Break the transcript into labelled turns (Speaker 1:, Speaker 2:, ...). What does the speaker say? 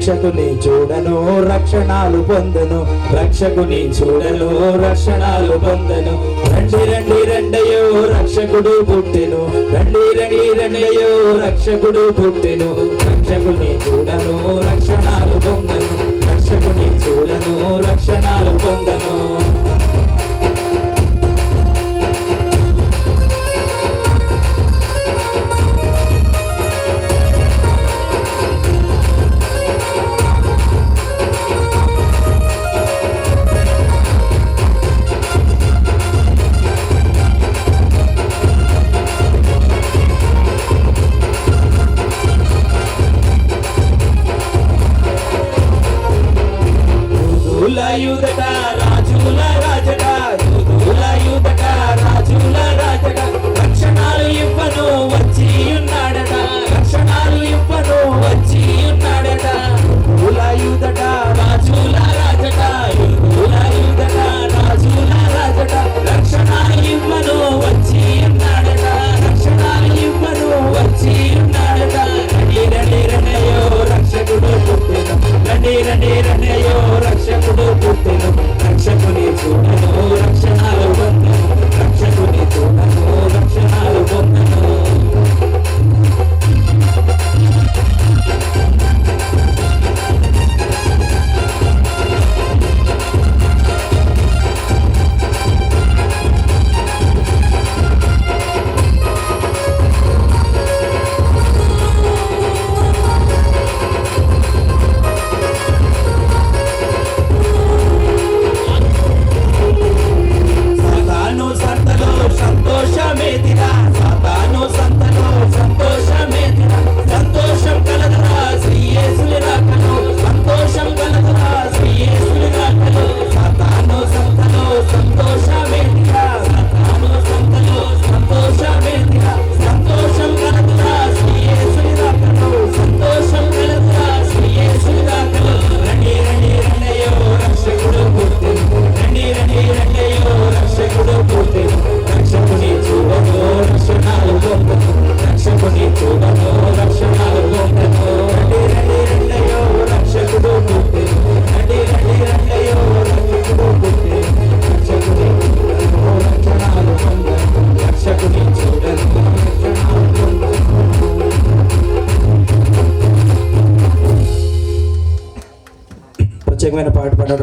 Speaker 1: రక్షకుని చూడను రక్షణాలు పొందను, రక్షకుని చూడను రక్షణాలు పొందను. రండి రండి రండయో రక్షకుడు పుట్టెను, రండి రండి రండయో రక్షకుడు పుట్టెను. రక్షకుని చూడను రక్షణాలు పొందను, రక్షకుని చూడను రక్షణాలు పొందను. యూదట రాజుల రాజట, యూదుల యూదట రాజుల రాజట. రక్షణాలు ఇవ్వను వచ్చి ఉన్నాడట, రక్షణాలు ఇవ్వను వచ్చి ఉన్నాడట. యూదుల యూదట రాజుల రాజట, యూదుల యూదట రాజుల రాజట. రక్షణాలు ఇవ్వను వచ్చి ఉన్నాడట, రక్షణాలు ఇవ్వను వచ్చి ఉన్నాడట. రండి రండి రణయో రక్షకుడు పుట్టెను, రండి రండి రణయో రక్షకుడు పుట్టెను. రక్షకుని చూడను రక్షణ